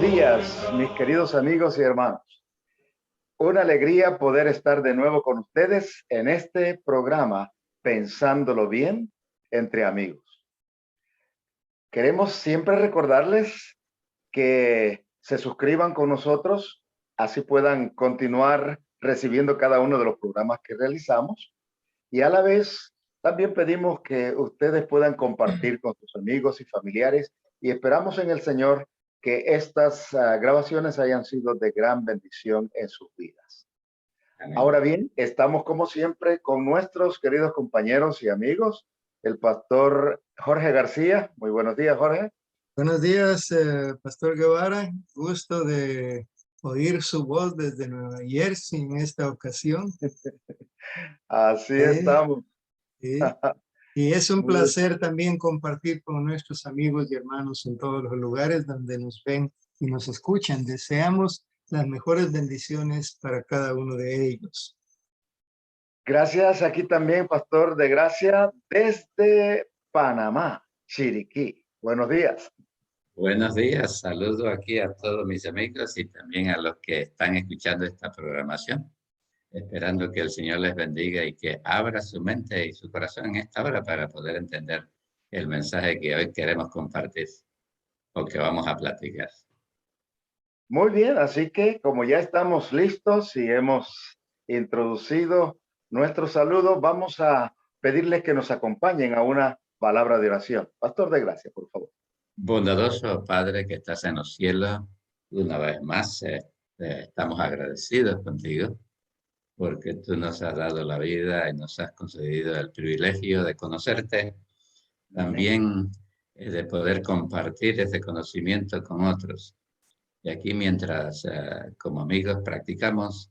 días, mis queridos amigos y hermanos. Una alegría poder estar de nuevo con ustedes en este programa Pensándolo Bien entre amigos. Queremos siempre recordarles que se suscriban con nosotros, así puedan continuar recibiendo cada uno de los programas que realizamos. Y a la vez, también pedimos que ustedes puedan compartir con sus amigos y familiares y esperamos en el Señor que estas grabaciones hayan sido de gran bendición en sus vidas. Amén. Ahora bien, estamos como siempre con nuestros queridos compañeros y amigos, el pastor Jorge García. Muy buenos días, Jorge. Buenos días, Pastor Guevara. Gusto de oír su voz desde Nueva Jersey en esta ocasión. Así estamos. Sí. Y es un Muy bien. placer también compartir con nuestros amigos y hermanos en todos los lugares donde nos ven y nos escuchan. Deseamos las mejores bendiciones para cada uno de ellos. Gracias aquí también, Pastor de Gracia, desde Panamá, Chiriquí. Buenos días. Buenos días, saludo aquí a todos mis amigos y también a los que están escuchando esta programación, esperando que el Señor les bendiga y que abra su mente y su corazón en esta hora para poder entender el mensaje que hoy queremos compartir o que vamos a platicar. Muy bien, así que como ya estamos listos y hemos introducido nuestro saludo, vamos a pedirles que nos acompañen a una palabra de oración. Pastor de Gracia, por favor. Bondadoso Padre que estás en los cielos, una vez más estamos agradecidos contigo porque tú nos has dado la vida y nos has concedido el privilegio de conocerte, también de poder compartir ese conocimiento con otros. Y aquí mientras como amigos platicamos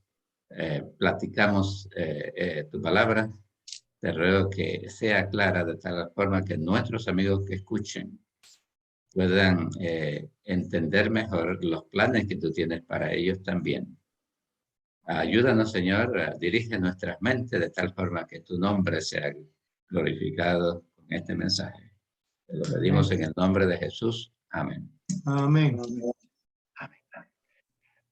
tu palabra, te ruego que sea clara de tal forma que nuestros amigos que escuchen puedan entender mejor los planes que tú tienes para ellos también. Ayúdanos, Señor, dirige nuestras mentes de tal forma que tu nombre sea glorificado con este mensaje. Te lo pedimos en el nombre de Jesús. Amén. Amén. Amén.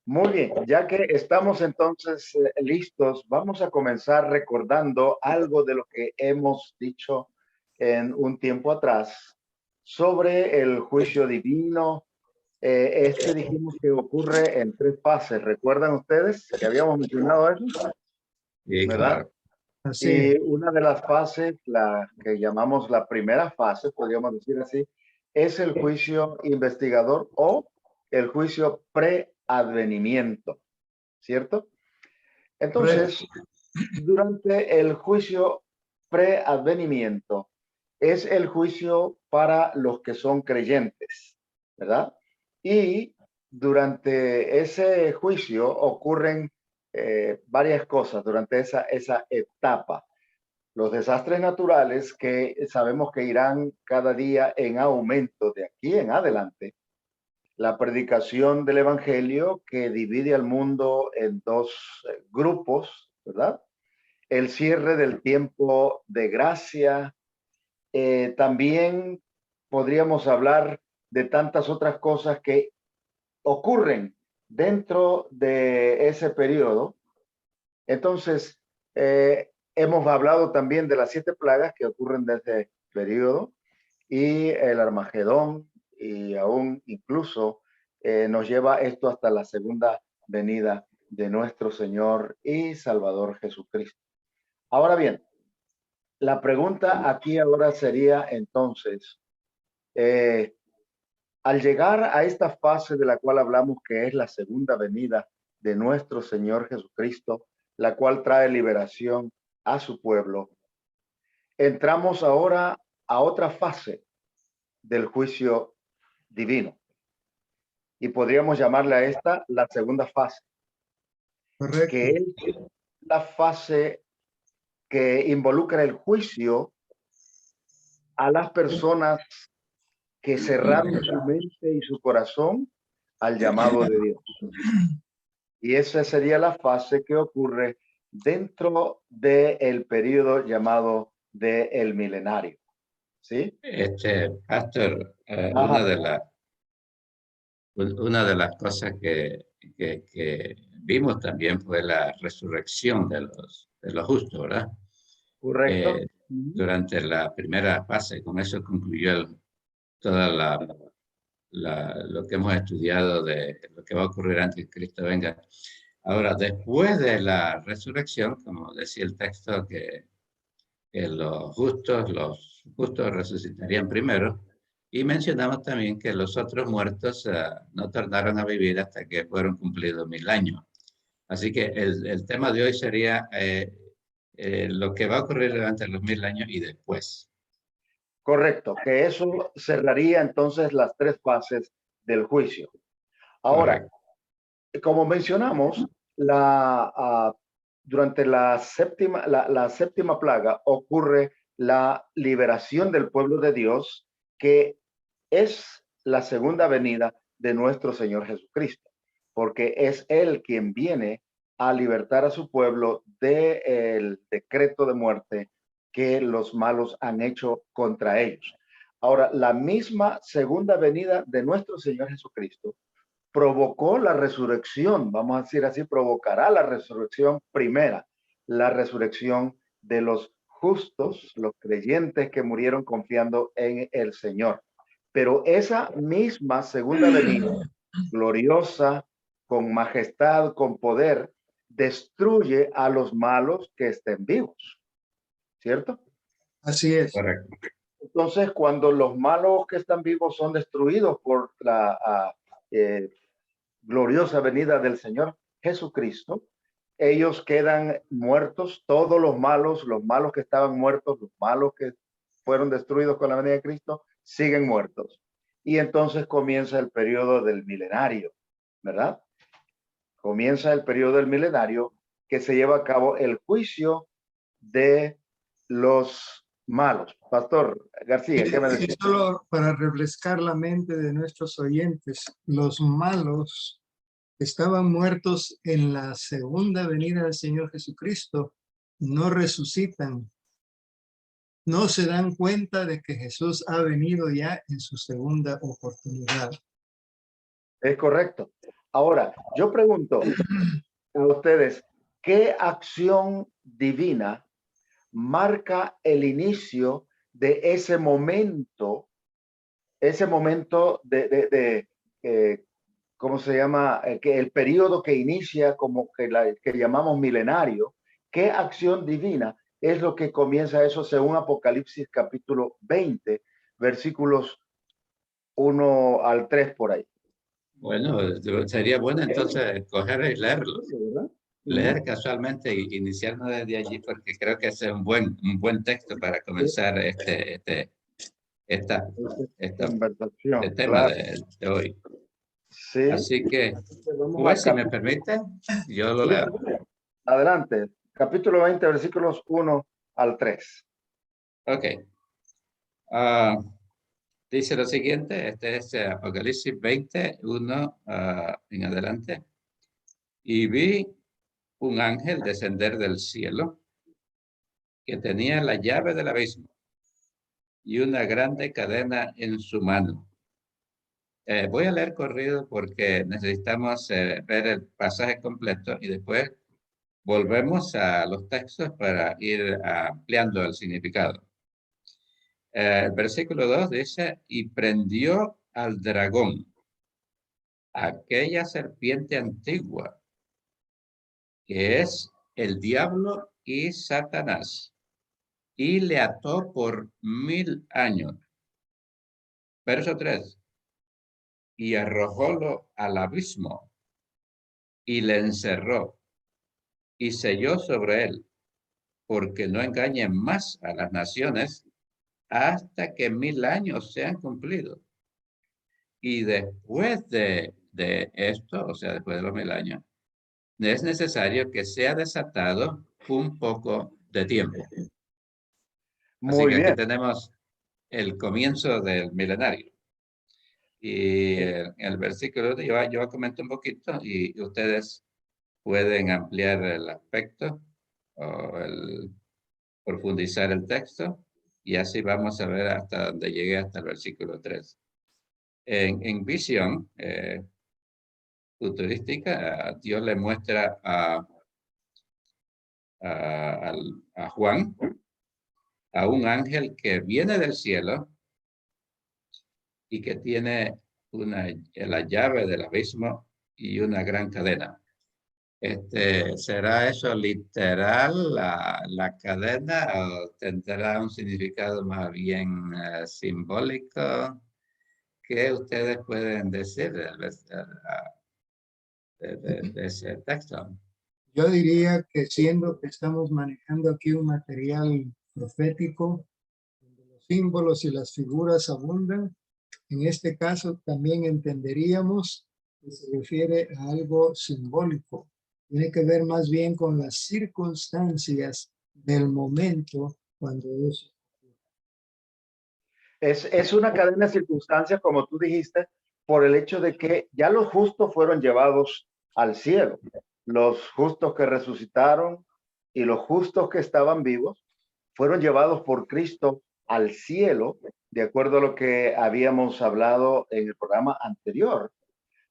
Muy bien, ya que estamos entonces listos, vamos a comenzar recordando algo de lo que hemos dicho en un tiempo atrás sobre el juicio divino. Dijimos que ocurre en 3 fases. ¿Recuerdan ustedes que habíamos mencionado eso? Sí, ¿Verdad? claro. Así. Y una de las fases, la que llamamos la primera fase, podríamos decir así, es el juicio investigador o el juicio preadvenimiento, ¿cierto? Entonces, durante el juicio preadvenimiento es el juicio para los que son creyentes, ¿verdad? Y durante ese juicio ocurren varias cosas durante esa etapa. Los desastres naturales que sabemos que irán cada día en aumento de aquí en adelante. La predicación del evangelio que divide al mundo en 2 grupos, ¿verdad? El cierre del tiempo de gracia. También podríamos hablar de tantas otras cosas que ocurren dentro de ese periodo. Entonces, hemos hablado también de las 7 plagas que ocurren desde ese periodo y el Armagedón, y aún incluso nos lleva esto hasta la segunda venida de nuestro Señor y Salvador Jesucristo. Ahora bien, la pregunta aquí ahora sería entonces, al llegar a esta fase de la cual hablamos, que es la segunda venida de nuestro Señor Jesucristo, la cual trae liberación a su pueblo, entramos ahora a otra fase del juicio divino. Y podríamos llamarle a esta la segunda fase, Correcto. que es la fase que involucra el juicio a las personas que cerraron su mente y su corazón al llamado de Dios. Y esa sería la fase que ocurre dentro del periodo llamado del milenario. ¿Sí? Pastor, Ajá. Una de las cosas que vimos también fue la resurrección de los justos, ¿verdad? ¿Correcto? Durante la primera fase, con eso concluyó toda lo que hemos estudiado de lo que va a ocurrir antes que Cristo venga. Ahora, después de la resurrección, como decía el texto, que los justos resucitarían primero, y mencionamos también que los otros muertos no tornaron a vivir hasta que fueron cumplidos 1000 años. Así que el tema de hoy sería lo que va a ocurrir durante los 1000 años y después. Correcto, que eso cerraría entonces las tres fases del juicio. Ahora, Correcto. como mencionamos, durante la séptima plaga ocurre la liberación del pueblo de Dios, que es la segunda venida de nuestro Señor Jesucristo, porque es Él quien viene a libertar a su pueblo del decreto de muerte que los malos han hecho contra ellos. Ahora, la misma segunda venida de nuestro Señor Jesucristo provocó la resurrección, vamos a decir así, provocará la resurrección primera, la resurrección de los justos, los creyentes que murieron confiando en el Señor. Pero esa misma segunda venida, gloriosa, con majestad, con poder, destruye a los malos que estén vivos, ¿cierto? Así es. Correcto. Entonces, cuando los malos que están vivos son destruidos por la gloriosa venida del Señor Jesucristo, ellos quedan muertos, todos los malos que estaban muertos, los malos que fueron destruidos con la venida de Cristo, siguen muertos. Y entonces comienza el periodo del milenario, ¿verdad? Comienza el periodo del milenario que se lleva a cabo el juicio de los malos. Pastor García, ¿qué me decís? Solo para refrescar la mente de nuestros oyentes, los malos estaban muertos en la segunda venida del Señor Jesucristo, no resucitan, no se dan cuenta de que Jesús ha venido ya en su segunda oportunidad. Es correcto. Ahora, yo pregunto a ustedes, ¿qué acción divina marca el inicio de ese momento ¿cómo se llama? Que el periodo que inicia como que llamamos milenario? ¿Qué acción divina es lo que comienza eso según Apocalipsis capítulo 20, versículos 1 al 3 por ahí? Bueno, sería bueno entonces coger y leerlo. ¿Verdad? Leer casualmente e iniciarnos desde allí, porque creo que ese es un buen texto para comenzar este Conversación, tema claro. de hoy. Sí. Así que, Vamos pues, a si me permite, yo lo leo. Adelante. Capítulo 20, versículos 1 al 3. Ok. Dice lo siguiente, este es Apocalipsis 20, 1 en adelante. Y vi un ángel descender del cielo que tenía la llave del abismo y una grande cadena en su mano. Voy a leer corrido porque necesitamos ver el pasaje completo y después volvemos a los textos para ir ampliando el significado. El versículo 2 dice, y prendió al dragón, aquella serpiente antigua, que es el diablo y Satanás, y le ató por 1000 años. Verso 3, y arrojólo al abismo, y le encerró, y selló sobre él, porque no engañen más a las naciones hasta que 1000 años sean cumplidos. Y después de esto, o sea, después de los 1000 años, es necesario que sea desatado un poco de tiempo. Así Muy que aquí bien. tenemos el comienzo del milenario. Y el versículo, yo comento un poquito y ustedes pueden ampliar el aspecto o profundizar el texto y así vamos a ver hasta donde llegue hasta el versículo 3. En visión futurística, Dios le muestra a Juan, a un ángel que viene del cielo y que tiene la llave del abismo y una gran cadena. ¿Será eso literal, la cadena, o tendrá un significado más bien simbólico? ¿Qué ustedes pueden decir de ese texto? Yo diría que siendo que estamos manejando aquí un material profético, donde los símbolos y las figuras abundan, en este caso también entenderíamos que se refiere a algo simbólico. Tiene que ver más bien con las circunstancias del momento cuando eso. Es una cadena de circunstancias, como tú dijiste, por el hecho de que ya los justos fueron llevados al cielo. Los justos que resucitaron y los justos que estaban vivos fueron llevados por Cristo al cielo, de acuerdo a lo que habíamos hablado en el programa anterior.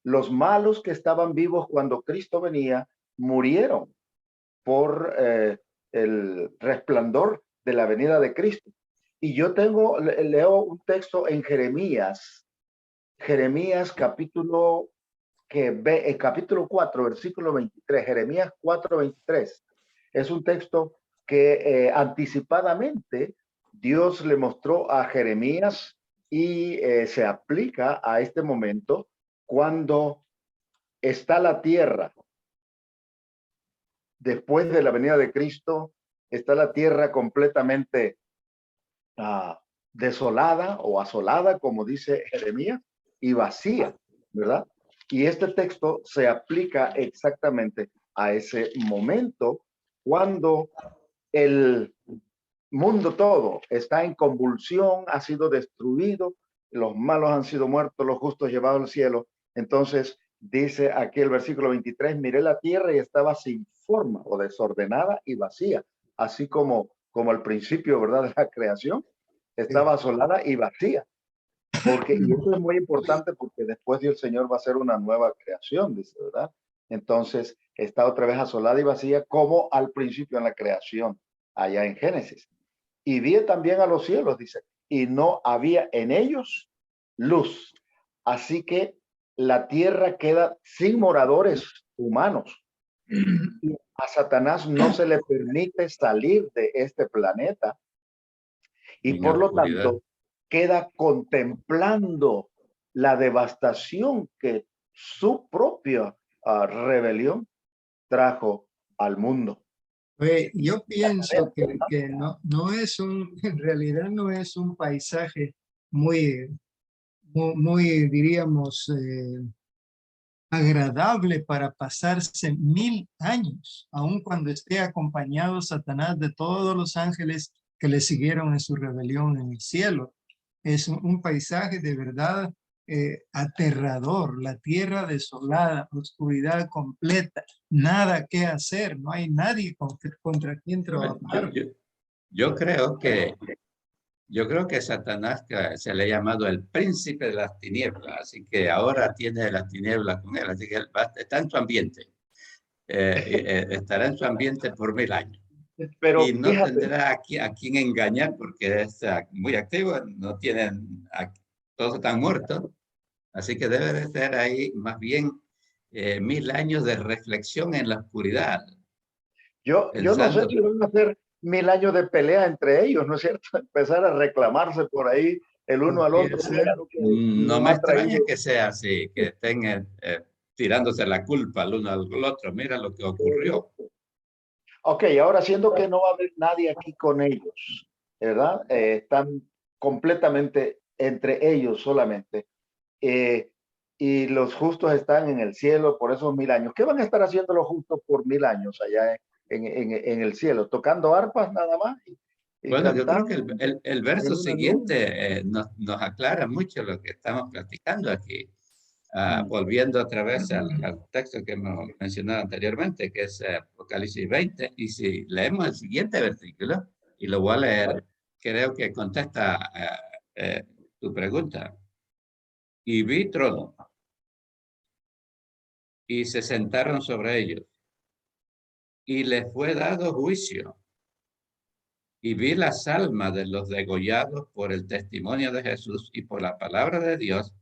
Los malos que estaban vivos cuando Cristo venía murieron por el resplandor de la venida de Cristo. Y yo leo un texto en Jeremías capítulo, capítulo 4, versículo 23, Jeremías 4, 23. Es un texto que anticipadamente Dios le mostró a Jeremías y se aplica a este momento cuando está la tierra. Después de la venida de Cristo, está la tierra completamente desolada o asolada, como dice Jeremías, y vacía, ¿verdad? Y este texto se aplica exactamente a ese momento cuando el mundo todo está en convulsión, ha sido destruido, los malos han sido muertos, los justos llevados al cielo. Entonces dice aquí el versículo 23, miré la tierra y estaba sin forma o desordenada y vacía, así como al principio, ¿verdad?, de la creación, estaba asolada y vacía. Y eso es muy importante porque después el Señor va a hacer una nueva creación, dice, ¿verdad? Entonces está otra vez asolada y vacía como al principio en la creación, allá en Génesis. Y vi también a los cielos, dice, y no había en ellos luz. Así que la tierra queda sin moradores humanos. Y a Satanás no se le permite salir de este planeta y En por lo oscuridad. tanto queda contemplando la devastación que su propia rebelión trajo al mundo. Yo pienso que no es en realidad no es un paisaje muy diríamos, agradable para pasarse 1000 años, aun cuando esté acompañado Satanás de todos los ángeles que le siguieron en su rebelión en el cielo. Es un paisaje de verdad aterrador, la tierra desolada, oscuridad completa, nada que hacer, no hay nadie contra quien trabajar. Yo creo que Satanás se le ha llamado el príncipe de las tinieblas, así que ahora tiene las tinieblas con él, así que él está en su ambiente, estará en su ambiente por 1000 años. Y Pero no fíjate, tendrá a quien engañar porque es muy activo, no tienen, todos están muertos, así que debe de ser ahí más bien 1000 años de reflexión en la oscuridad, yo no sé pensando. si van a hacer 1000 años de pelea entre ellos, ¿no es cierto? Empezar a reclamarse por ahí el uno al Podría otro. ser. Mira lo que No nos me ha extraña traído. que sea así, que estén tirándose la culpa el uno al otro. Mira lo que ocurrió. Ok, ahora siendo que no va a haber nadie aquí con ellos, ¿verdad? Están completamente entre ellos solamente. eh, y los justos están en el cielo por esos 1000 años. ¿Qué van a estar haciendo los justos por 1000 años allá en el cielo? ¿Tocando arpas nada más y Bueno, yo creo que cantando el en verso una nube? siguiente nos aclara mucho lo que estamos platicando aquí. Mm. Volviendo otra vez al texto que hemos mencionado anteriormente, que es Apocalipsis 20, y si leemos el siguiente versículo, y lo voy a leer, creo que contesta tu pregunta. y vi tronos, y se sentaron sobre ellos, y les fue dado juicio. Y vi las almas de los degollados por el testimonio de Jesús y por la palabra de Dios,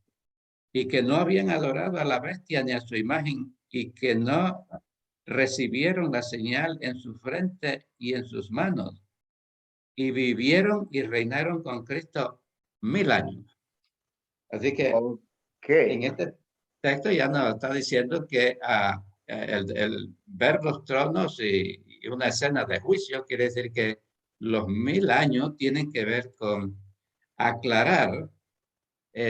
y que no habían adorado a la bestia ni a su imagen, y que no recibieron la señal en su frente y en sus manos, y vivieron y reinaron con Cristo 1000 años. Así que Ok. en este texto ya nos está diciendo que el ver los tronos y una escena de juicio quiere decir que los 1000 años tienen que ver con aclarar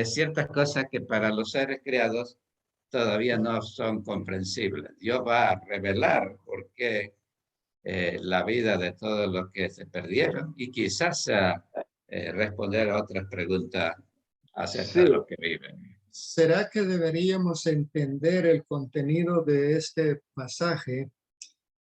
ciertas cosas que para los seres creados todavía no son comprensibles. Dios va a revelar por qué la vida de todos los que se perdieron y quizás responder a otras preguntas acerca Sí, de los que viven. ¿Será que deberíamos entender el contenido de este pasaje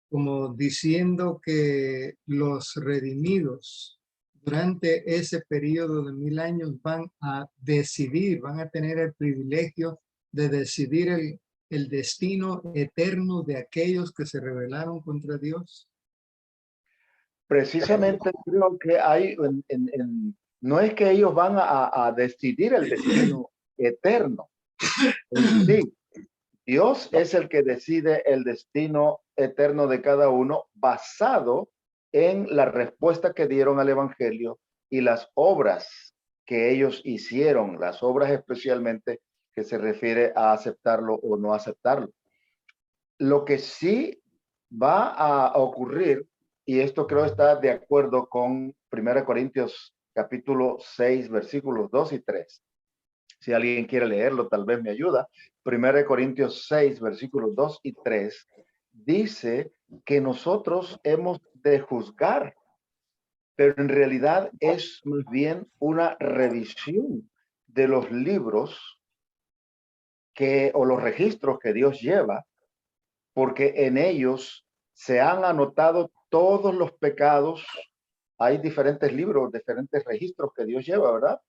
como diciendo que los redimidos durante ese periodo de 1000 años van a decidir, van a tener el privilegio de decidir el destino eterno de aquellos que se rebelaron contra Dios? precisamente creo que hay, no es que ellos van a decidir el destino eterno en sí. Dios es el que decide el destino eterno de cada uno basado en la respuesta que dieron al Evangelio y las obras que ellos hicieron, las obras especialmente que se refiere a aceptarlo o no aceptarlo. Lo que sí va a ocurrir, y esto creo está de acuerdo con 1 Corintios capítulo 6, versículos 2 y 3. Si alguien quiere leerlo, tal vez me ayuda. 1 Corintios 6, versículos 2 y 3, dice que nosotros hemos de juzgar, pero en realidad es más bien una revisión de los libros o los registros que Dios lleva, porque en ellos se han anotado todos los pecados. Hay diferentes libros, diferentes registros que Dios lleva, ¿verdad?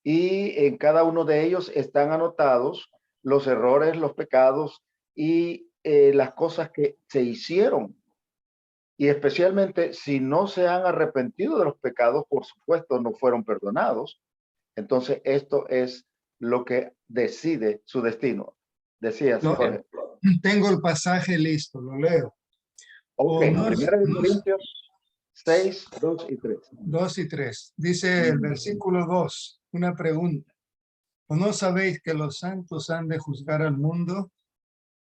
Y en cada uno de ellos están anotados los errores, los pecados y las cosas que se hicieron. Y especialmente si no se han arrepentido de los pecados, por supuesto, no fueron perdonados. Entonces, esto es lo que decide su destino. Decías, Jorge. Tengo el pasaje listo, lo leo. Ok, 1 Corintios 6, 2 y 3. 2 y 3. Dice el versículo 2, una pregunta. ¿O no sabéis que los santos han de juzgar al mundo?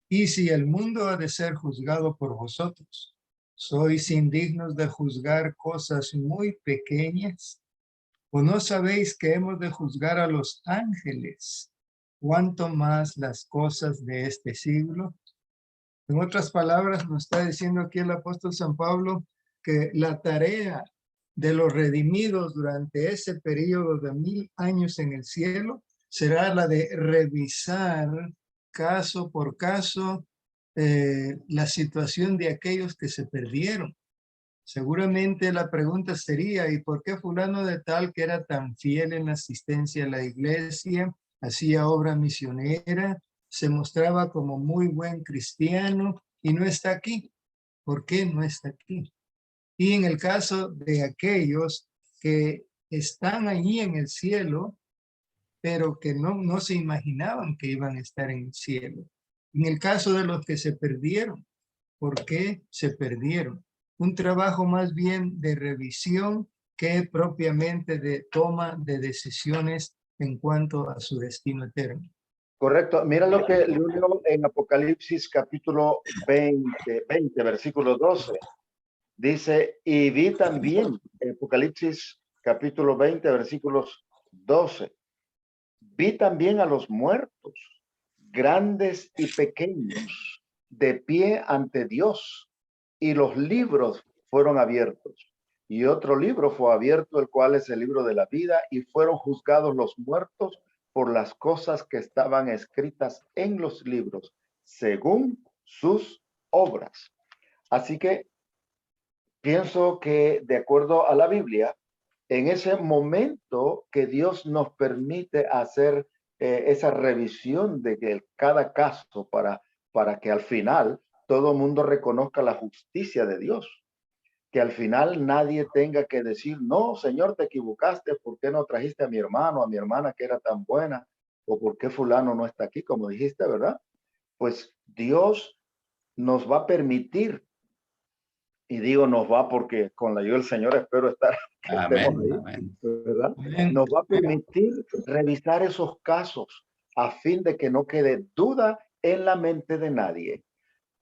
Y si el mundo ha de ser juzgado por vosotros, ¿sois indignos de juzgar cosas muy pequeñas? ¿O no sabéis que hemos de juzgar a los ángeles? ¿Cuánto más las cosas de este siglo? En otras palabras, nos está diciendo aquí el apóstol San Pablo que la tarea de los redimidos durante ese periodo de 1000 años en el cielo será la de revisar caso por caso la situación de aquellos que se perdieron. Seguramente la pregunta sería, ¿y por qué fulano de tal, que era tan fiel en la asistencia a la iglesia, hacía obra misionera, se mostraba como muy buen cristiano y no está aquí? ¿Por qué no está aquí? Y en el caso de aquellos que están allí en el cielo, pero que no se imaginaban que iban a estar en el cielo. En el caso de los que se perdieron, ¿por qué se perdieron? Un trabajo más bien de revisión que propiamente de toma de decisiones en cuanto a su destino eterno. Correcto. Mira lo que leo en Apocalipsis capítulo 20, versículo 12. Dice, y vi también, Apocalipsis capítulo 20, versículos 12. Vi también a los muertos, grandes y pequeños, de pie ante Dios, y los libros fueron abiertos. Y otro libro fue abierto, el cual es el libro de la vida, y fueron juzgados los muertos por las cosas que estaban escritas en los libros, según sus obras. Así que pienso que, de acuerdo a la Biblia, en ese momento que Dios nos permite hacer esa revisión de que cada caso para que al final todo mundo reconozca la justicia de Dios. Que al final nadie tenga que decir, no, Señor, te equivocaste, ¿por qué no trajiste a mi hermano, a mi hermana que era tan buena? ¿O por qué fulano no está aquí, como dijiste, verdad? Pues Dios nos va a permitir, y digo nos va porque con la ayuda del Señor espero estar, que estemos Amén, ahí, amén. ¿verdad? Amén. Nos va a permitir revisar esos casos a fin de que no quede duda en la mente de nadie,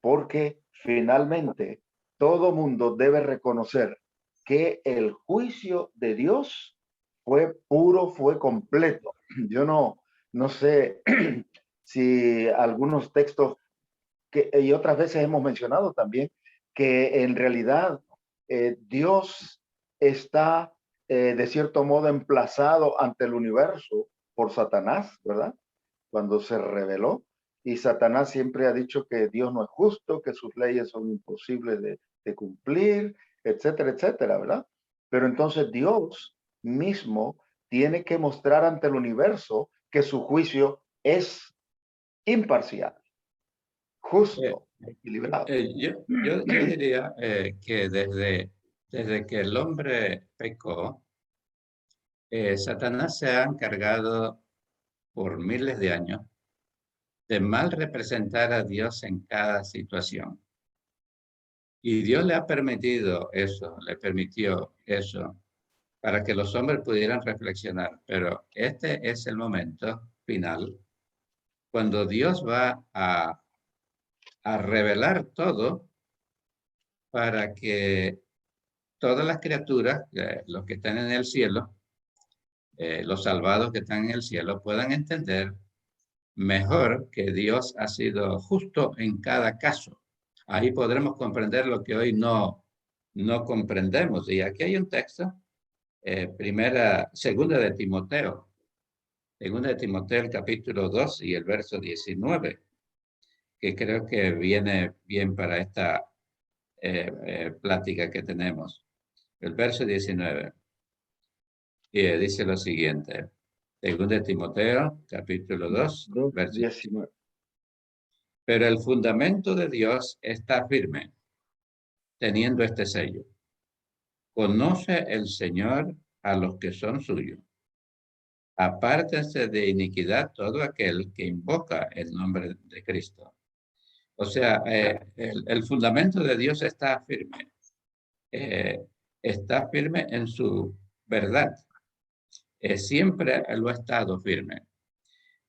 porque finalmente todo mundo debe reconocer que el juicio de Dios fue puro, fue completo. Yo no sé si algunos textos y otras veces hemos mencionado también que en realidad Dios está de cierto modo emplazado ante el universo por Satanás, ¿verdad? Cuando se rebeló. Y Satanás siempre ha dicho que Dios no es justo, que sus leyes son imposibles de cumplir, etcétera, etcétera, ¿verdad? Pero entonces Dios mismo tiene que mostrar ante el universo que su juicio es imparcial, Eh, justo, equilibrado. yo diría que desde que el hombre pecó, Satanás se ha encargado por miles de años de mal representar a Dios en cada situación. Y Dios le ha permitido eso, le permitió eso, para que los hombres pudieran reflexionar. Pero este es el momento final, cuando Dios va a revelar todo para que todas las criaturas, los que están en el cielo, los salvados que están en el cielo, puedan entender mejor que Dios ha sido justo en cada caso. Ahí podremos comprender lo que hoy no comprendemos. Y aquí hay un texto, segunda de Timoteo, el capítulo 2 y el verso 19, que creo que viene bien para esta plática que tenemos. El verso 19 dice lo siguiente. Segunda de Timoteo, capítulo 2, verso 19. Pero el fundamento de Dios está firme, teniendo este sello. Conoce el Señor a los que son suyos. Apártense de iniquidad todo aquel que invoca el nombre de Cristo. O sea, el fundamento de Dios está firme en su verdad. Siempre lo ha estado firme.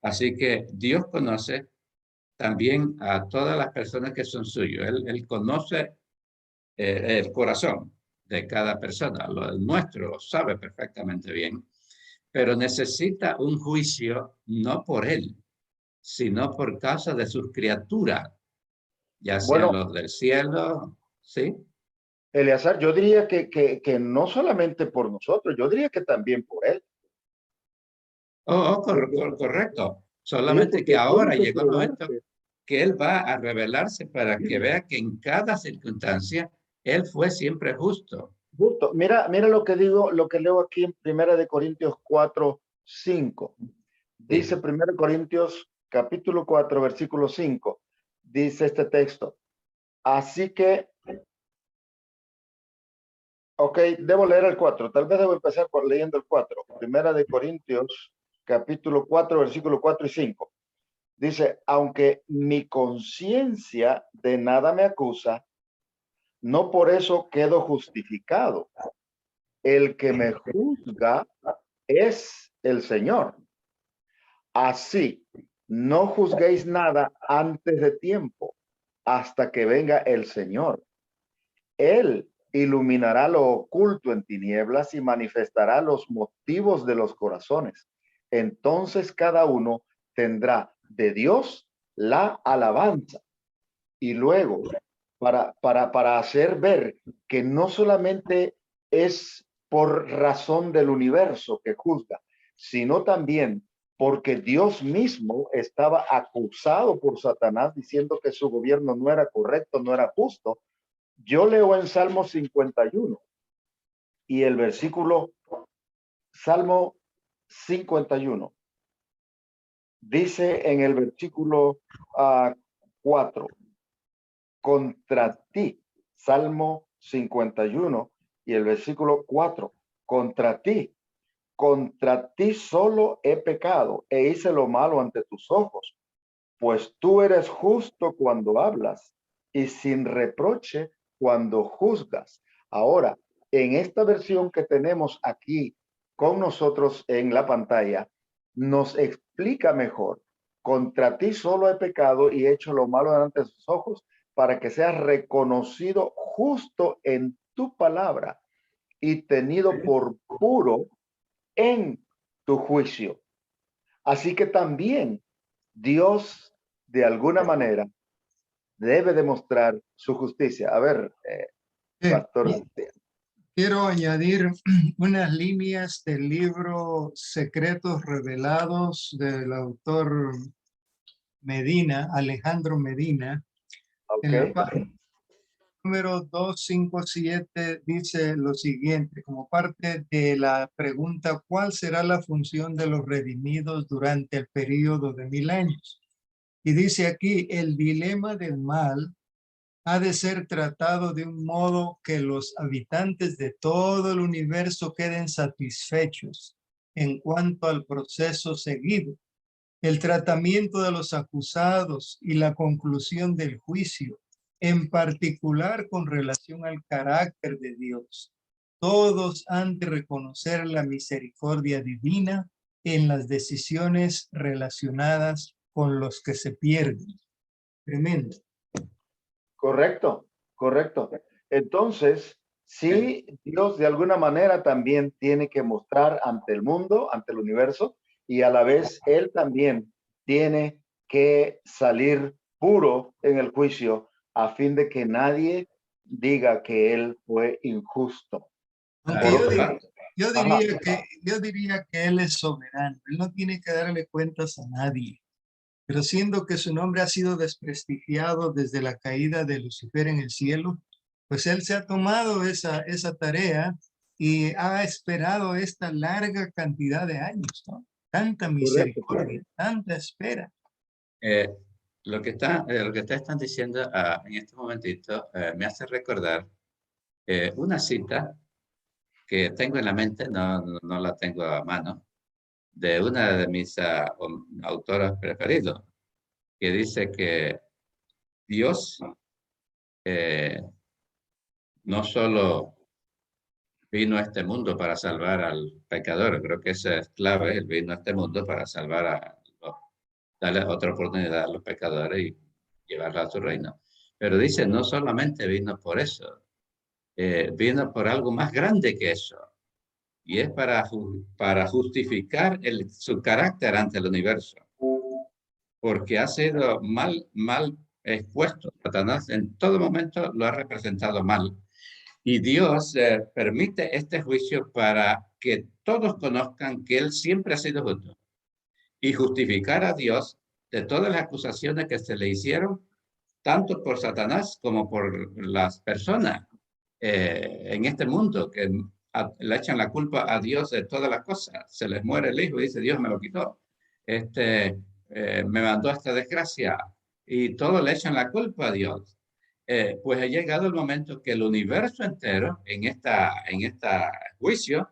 Así que Dios conoce también a todas las personas que son suyos. Él conoce el corazón de cada persona. El nuestro lo sabe perfectamente bien, pero necesita un juicio no por él, sino por causa de sus criaturas, ya sean Bueno, los del cielo, ¿sí? Eleazar, yo diría que no solamente por nosotros, yo diría que también por él. Porque, Correcto. sí, Solamente que porque tiene ahora que llegó el momento probarse. que Él va a revelarse para que vea que en cada circunstancia Él fue siempre justo. Justo, mira lo que digo, lo que leo aquí en Primera de Corintios 4, 5. Dice Sí. Primera de Corintios capítulo 4, versículo 5. Dice este texto. Así que, ok, debo leer el 4. Tal vez debo empezar por leyendo el 4. Primera de Corintios capítulo 4, versículo 4 y 5. Dice, aunque mi conciencia de nada me acusa, no por eso quedo justificado. El que me juzga es el Señor. Así, no juzguéis nada antes de tiempo, hasta que venga el Señor. Él iluminará lo oculto en tinieblas y manifestará los motivos de los corazones. Entonces cada uno tendrá de Dios la alabanza. Y luego, para hacer ver que no solamente es por razón del universo que juzga, sino también porque Dios mismo estaba acusado por Satanás diciendo que su gobierno no era correcto, no era justo. Yo leo en Salmo 51 y el versículo, Salmo 51 Dice en el versículo 4, contra ti, Salmo 51 y el versículo 4, contra ti solo he pecado e hice lo malo ante tus ojos, pues tú eres justo cuando hablas y sin reproche cuando juzgas. Ahora, en esta versión que tenemos aquí con nosotros en la pantalla, nos explica mejor, contra ti solo he pecado y he hecho lo malo delante de sus ojos, para que seas reconocido justo en tu palabra y tenido por puro en tu juicio. Así que también Dios, de alguna manera, debe demostrar su justicia. A ver, Pastor. Quiero añadir unas líneas del libro Secretos Revelados del autor Medina, Alejandro Medina. En la página número 257 dice lo siguiente, como parte de la pregunta, ¿cuál será la función de los redimidos durante el período de 1000 años? Y dice aquí, el dilema del mal ha de ser tratado de un modo que los habitantes de todo el universo queden satisfechos en cuanto al proceso seguido. El tratamiento de los acusados y la conclusión del juicio, en particular con relación al carácter de Dios. Todos han de reconocer la misericordia divina en las decisiones relacionadas con los que se pierden. Tremendo. Correcto, correcto. Entonces, sí, Dios de alguna manera también tiene que mostrar ante el mundo, ante el universo, y a la vez Él también tiene que salir puro en el juicio a fin de que nadie diga que Él fue injusto. Aunque yo diría que Él es soberano. Él no tiene que darle cuentas a nadie. Pero siendo que su nombre ha sido desprestigiado desde la caída de Lucifer en el cielo, pues Él se ha tomado esa tarea y ha esperado esta larga cantidad de años, ¿no? Tanta misericordia, tanta espera. Lo que ustedes están diciendo en este momentito me hace recordar una cita que tengo en la mente, no la tengo a mano, de una de mis autoras preferidos, que dice que Dios no solo vino a este mundo para salvar al pecador, creo que esa es clave, él vino a este mundo para salvar darle otra oportunidad a los pecadores y llevarlos a su reino. Pero dice, no solamente vino por eso, vino por algo más grande que eso, y es para justificar su carácter ante el universo, porque ha sido mal expuesto. Satanás en todo momento lo ha representado mal. Y Dios permite este juicio para que todos conozcan que Él siempre ha sido justo y justificar a Dios de todas las acusaciones que se le hicieron, tanto por Satanás como por las personas en este mundo que le echan la culpa a Dios de todas las cosas. Se les muere el hijo y dice, Dios me lo quitó. Me mandó esta desgracia y todo le echan la culpa a Dios. Pues ha llegado el momento que el universo entero en esta juicio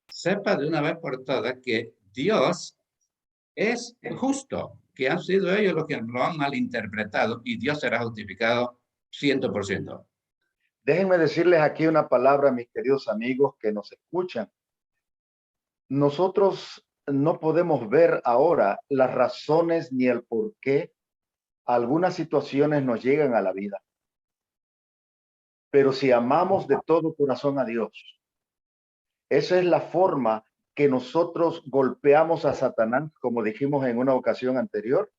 sepa de una vez por todas que Dios es justo, que han sido ellos los que lo han malinterpretado y Dios será justificado 100%. Déjenme decirles aquí una palabra, mis queridos amigos que nos escuchan. Nosotros no podemos ver ahora las razones ni el por qué algunas situaciones nos llegan a la vida. Pero si amamos de todo corazón a Dios, esa es la forma que nosotros golpeamos a Satanás, como dijimos en una ocasión anterior,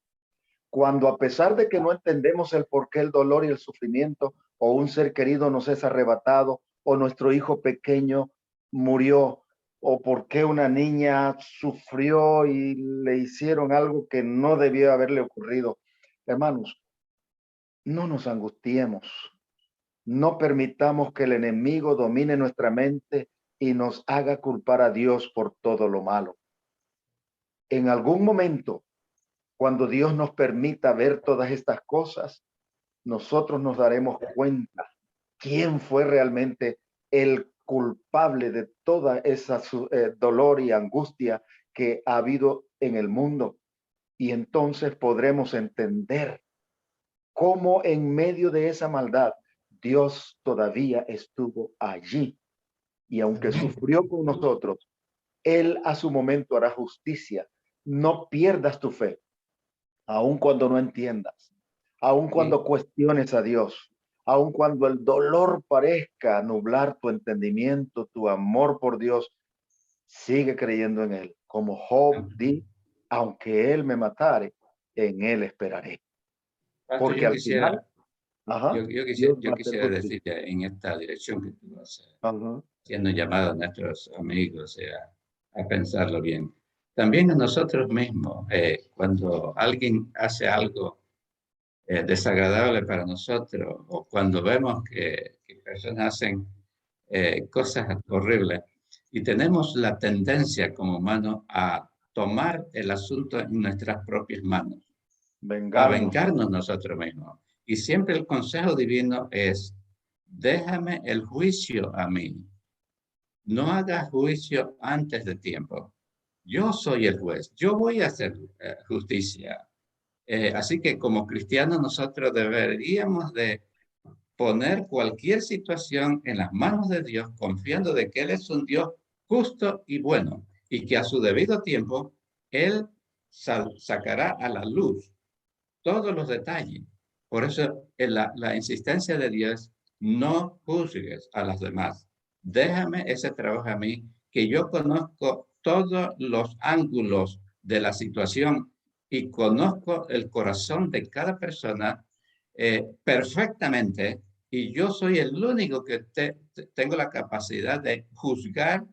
cuando a pesar de que no entendemos el por qué el dolor y el sufrimiento o un ser querido nos es arrebatado o nuestro hijo pequeño murió o por qué una niña sufrió y le hicieron algo que no debió haberle ocurrido. Hermanos, no nos angustiemos, no permitamos que el enemigo domine nuestra mente y nos haga culpar a Dios por todo lo malo. En algún momento cuando Dios nos permita ver todas estas cosas, nosotros nos daremos cuenta quién fue realmente el culpable de toda esa dolor y angustia que ha habido en el mundo. Y entonces podremos entender cómo en medio de esa maldad Dios todavía estuvo allí. Y aunque sufrió con nosotros, Él a su momento hará justicia. No pierdas tu fe, aun cuando no entiendas, aun cuando cuestiones a Dios, aun cuando el dolor parezca nublar tu entendimiento, tu amor por Dios, sigue creyendo en Él. Como Job di, aunque Él me matare, en Él esperaré. Pastor, Porque al final, ajá, Dios va yo a hacer quisiera justicia. decirte en esta dirección que tú vas Ajá. siendo llamado a nuestros amigos a pensarlo bien. También a nosotros mismos, cuando alguien hace algo desagradable para nosotros o cuando vemos que personas hacen cosas horribles y tenemos la tendencia como humanos a tomar el asunto en nuestras propias manos, a Vengarnos. vengarnos nosotros mismos. Y siempre el consejo divino es, déjame el juicio a mí. No hagas juicio antes de tiempo. Yo soy el juez. Yo voy a hacer justicia. Así que como cristianos nosotros deberíamos de poner cualquier situación en las manos de Dios, confiando de que Él es un Dios justo y bueno, y que a su debido tiempo Él sacará a la luz todos los detalles. Por eso la insistencia de Dios, no juzgues a los demás. Déjame ese trabajo a mí, que yo conozco todos los ángulos de la situación y conozco el corazón de cada persona perfectamente, y yo soy el único que tengo la capacidad de juzgar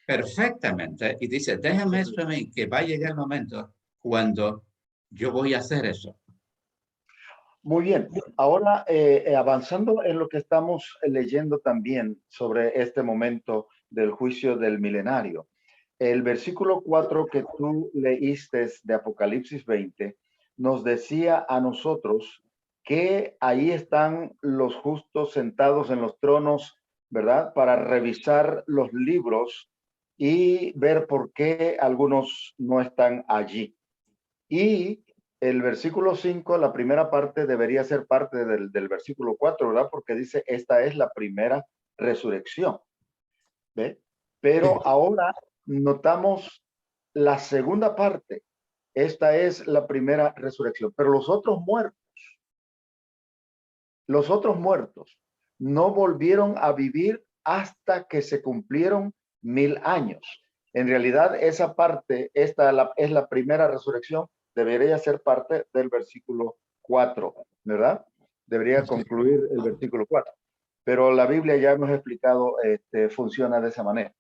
perfectamente. Y dice, déjame eso a mí, que va a llegar el momento cuando yo voy a hacer eso. Muy bien. Ahora, avanzando en lo que estamos leyendo también sobre este momento del juicio del milenario. El versículo 4 que tú leíste de Apocalipsis 20 nos decía a nosotros que ahí están los justos sentados en los tronos, ¿verdad? Para revisar los libros y ver por qué algunos no están allí. Y el versículo 5, la primera parte debería ser parte del versículo 4, ¿verdad? Porque dice, esta es la primera resurrección. ¿Ve? Pero ahora notamos la segunda parte. Esta es la primera resurrección. Pero los otros muertos no volvieron a vivir hasta que se cumplieron 1000 años. En realidad, esa parte, esta es la primera resurrección, debería ser parte del versículo 4, ¿verdad? Debería concluir el versículo 4. Pero la Biblia, ya hemos explicado, funciona de esa manera.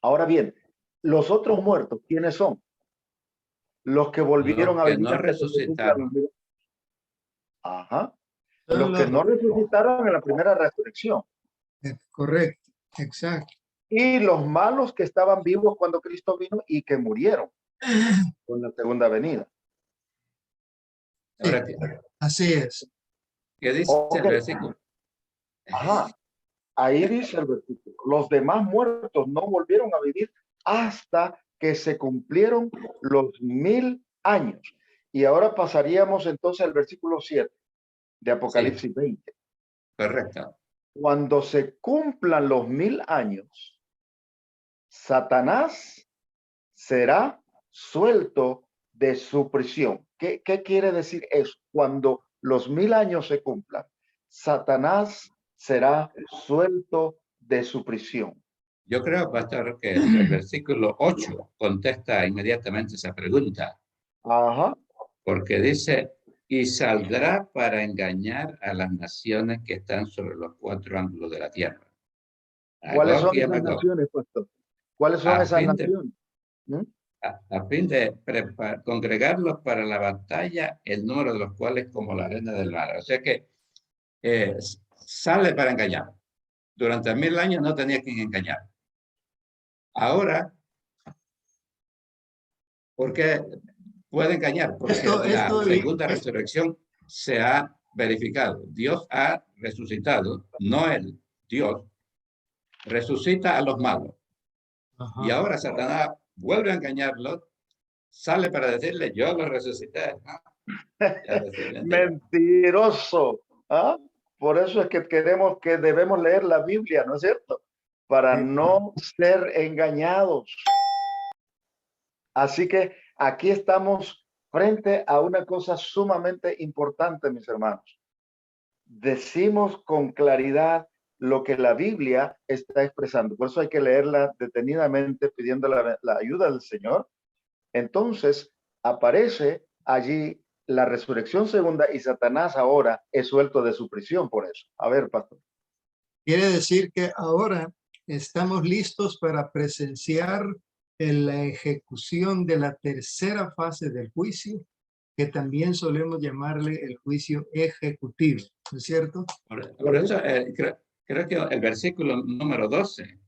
Ahora bien, los otros muertos, ¿quiénes son? Los que volvieron a que vivir no hasta que se cumplan los resucitaron. 1000. Ajá. Son Los que no resucitaron en la primera resurrección. Correcto, exacto. Y los malos que estaban vivos cuando Cristo vino y que murieron con la segunda venida. Ahora, Sí, así es. ¿qué dice el versículo? Ajá. Ahí dice el versículo, los demás muertos no volvieron a vivir hasta que se cumplieron los 1000 años. Y ahora pasaríamos entonces al versículo 7 de Apocalipsis 20. Correcto. Cuando se cumplan los 1000 años, Satanás será suelto de su prisión. ¿Qué quiere decir eso? Cuando los 1000 años se cumplan, Satanás será suelto de su prisión. Yo creo, pastor, que el versículo 8 contesta inmediatamente esa pregunta, Ajá. porque dice, y saldrá para engañar a las naciones que están sobre los 4 ángulos de la tierra. ¿Cuáles Gog son y esas Magog, naciones, pastor? ¿Cuáles son a esas fin de, naciones? ¿Mm? a fin de congregarlos para la batalla, el número de los cuales como la arena del mar. O sea que sale para engañar. Durante 1000 años no tenía quien engañar. Ahora, ¿por qué puede engañar, porque la segunda resurrección se ha verificado. Dios ha resucitado, no él, Dios, resucita a los malos. Ajá. Y ahora Satanás vuelve a engañarlo, sale para decirle, yo lo resucité. Mentiroso. ¿Ah? Por eso es que debemos leer la Biblia, ¿no es cierto? Para no ser engañados. Así que aquí estamos frente a una cosa sumamente importante, mis hermanos. Decimos con claridad lo que la Biblia está expresando. Por eso hay que leerla detenidamente pidiendo la ayuda del Señor. Entonces aparece allí la resurrección segunda y Satanás ahora es suelto de su prisión por eso. A ver, pastor. Quiere decir que ahora estamos listos para presenciar en la ejecución de la tercera fase del juicio, que también solemos llamarle el juicio ejecutivo, ¿no es cierto? Por eso creo que el versículo número 12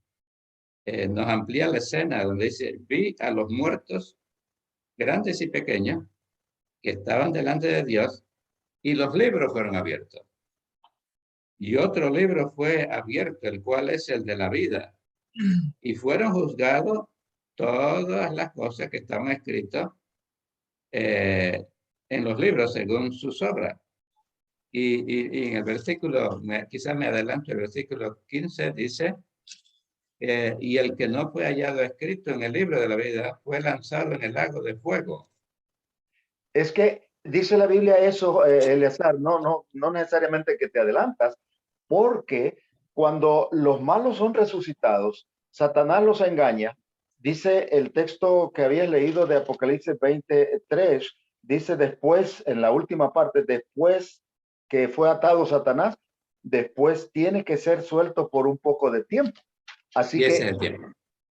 nos amplía la escena donde dice, vi a los muertos, grandes y pequeños, que estaban delante de Dios, y los libros fueron abiertos. Y otro libro fue abierto, el cual es el de la vida. Y fueron juzgados todas las cosas que estaban escritas en los libros según sus obras. Y en el versículo, quizás me adelanto, el versículo 15 dice, y el que no fue hallado escrito en el libro de la vida fue lanzado en el lago de fuego. Es que dice la Biblia eso, Eleazar, no necesariamente que te adelantas, porque cuando los malos son resucitados, Satanás los engaña. Dice el texto que habías leído de Apocalipsis 23, dice después, en la última parte, después que fue atado Satanás, después tiene que ser suelto por un poco de tiempo. Así ese que es el tiempo.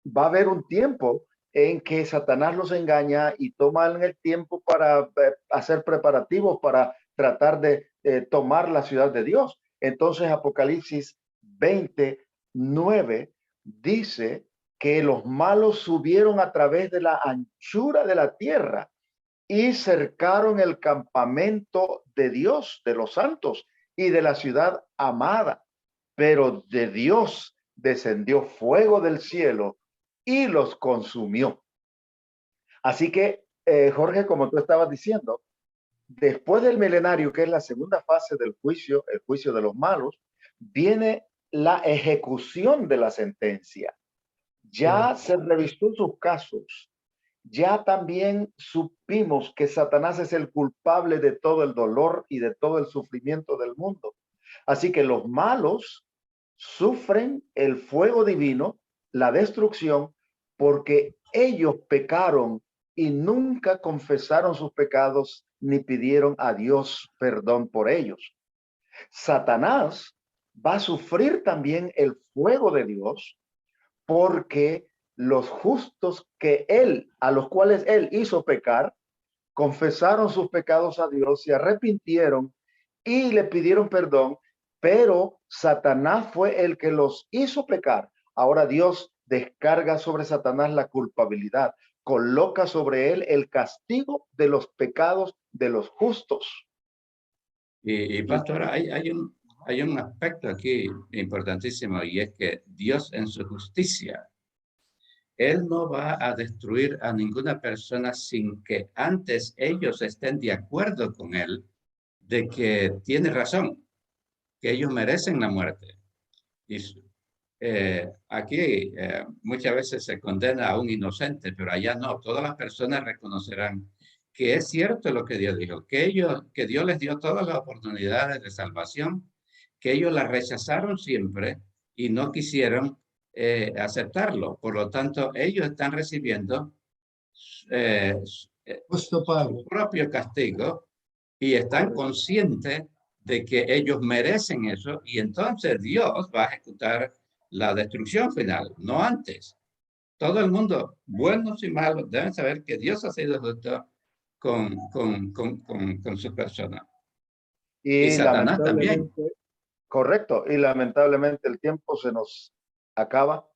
va a haber un tiempo en que Satanás los engaña y toman el tiempo para hacer preparativos para tratar de tomar la ciudad de Dios. Entonces Apocalipsis 29 dice que los malos subieron a través de la anchura de la tierra y cercaron el campamento de Dios, de los santos y de la ciudad amada. Pero de Dios descendió fuego del cielo y los consumió. Así que, Jorge, como tú estabas diciendo, después del milenario, que es la segunda fase del juicio, el juicio de los malos, viene la ejecución de la sentencia. Ya se revisó sus casos. Ya también supimos que Satanás es el culpable de todo el dolor y de todo el sufrimiento del mundo. Así que los malos sufren el fuego divino, la destrucción, porque ellos pecaron y nunca confesaron sus pecados ni pidieron a Dios perdón por ellos. Satanás va a sufrir también el fuego de Dios porque los justos a los cuales él hizo pecar, confesaron sus pecados a Dios, se arrepintieron y le pidieron perdón, pero Satanás fue el que los hizo pecar. Ahora Dios descarga sobre Satanás la culpabilidad, coloca sobre él el castigo de los pecados de los justos. Y pastor, hay un aspecto aquí importantísimo, y es que Dios en su justicia, Él no va a destruir a ninguna persona sin que antes ellos estén de acuerdo con Él de que tiene razón, que ellos merecen la muerte. Y aquí muchas veces se condena a un inocente, pero allá no. Todas las personas reconocerán que es cierto lo que Dios dijo, que Dios les dio todas las oportunidades de salvación, que ellos las rechazaron siempre y no quisieron aceptarlo. Por lo tanto, ellos están recibiendo su propio castigo y están conscientes de que ellos merecen eso, y entonces Dios va a ejecutar la destrucción final, no antes. Todo el mundo, buenos y malos, deben saber que Dios ha sido justo con su persona. Y Satanás también. Correcto, y lamentablemente el tiempo se nos acaba,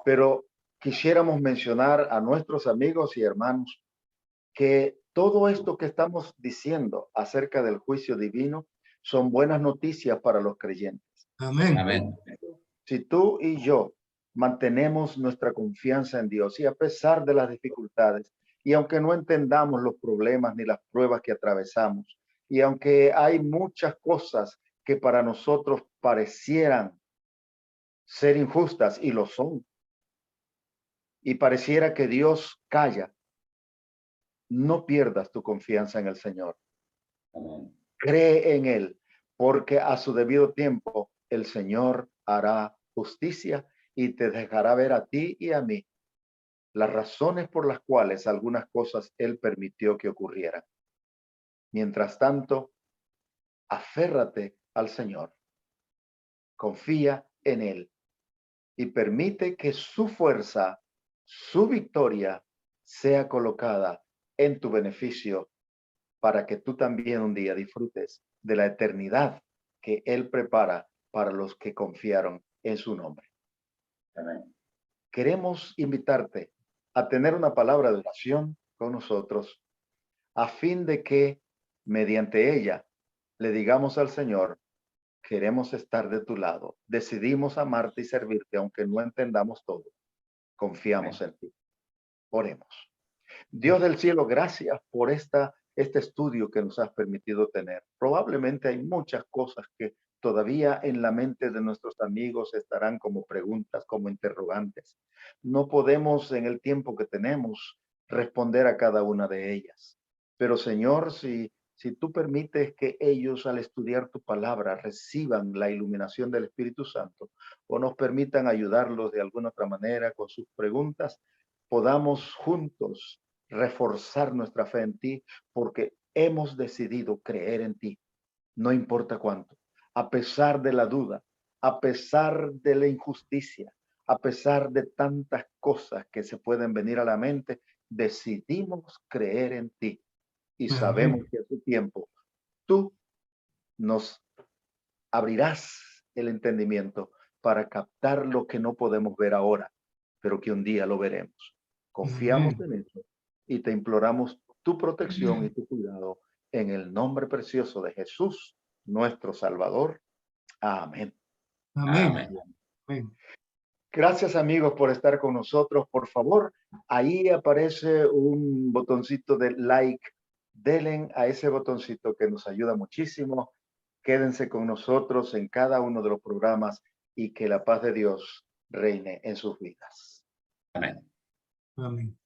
pero quisiéramos mencionar a nuestros amigos y hermanos que Todo esto que estamos diciendo acerca del juicio divino son buenas noticias para los creyentes. Amén. Amén. Si tú y yo mantenemos nuestra confianza en Dios y a pesar de las dificultades, y aunque no entendamos los problemas ni las pruebas que atravesamos, y aunque hay muchas cosas que para nosotros parecieran ser injustas y lo son, y pareciera que Dios calla, no pierdas tu confianza en el Señor. Amén. Cree en Él, porque a su debido tiempo el Señor hará justicia y te dejará ver a ti y a mí las razones por las cuales algunas cosas Él permitió que ocurrieran. Mientras tanto, aférrate al Señor, confía en Él y permite que su fuerza, su victoria sea colocada en tu beneficio para que tú también un día disfrutes de la eternidad que Él prepara para los que confiaron en su nombre. Amén. Queremos invitarte a tener una palabra de oración con nosotros a fin de que mediante ella le digamos al Señor, queremos estar de tu lado, decidimos amarte y servirte aunque no entendamos todo, confiamos en ti. Oremos. Dios del cielo, gracias por este estudio que nos has permitido tener. Probablemente hay muchas cosas que todavía en la mente de nuestros amigos estarán como preguntas, como interrogantes. No podemos en el tiempo que tenemos responder a cada una de ellas. Pero Señor, si tú permites que ellos al estudiar tu palabra reciban la iluminación del Espíritu Santo o nos permitan ayudarlos de alguna otra manera con sus preguntas, podamos juntos reforzar nuestra fe en ti porque hemos decidido creer en ti, no importa cuánto, a pesar de la duda, a pesar de la injusticia, a pesar de tantas cosas que se pueden venir a la mente, decidimos creer en ti y sabemos que a su tiempo tú nos abrirás el entendimiento para captar lo que no podemos ver ahora, pero que un día lo veremos. Confiamos en eso y te imploramos tu protección y tu cuidado en el nombre precioso de Jesús, nuestro Salvador. Amén. Amén. Amén. Amén. Gracias amigos por estar con nosotros. Por favor, ahí aparece un botoncito de like. Denle a ese botoncito que nos ayuda muchísimo. Quédense con nosotros en cada uno de los programas y que la paz de Dios reine en sus vidas. Amén. Amén.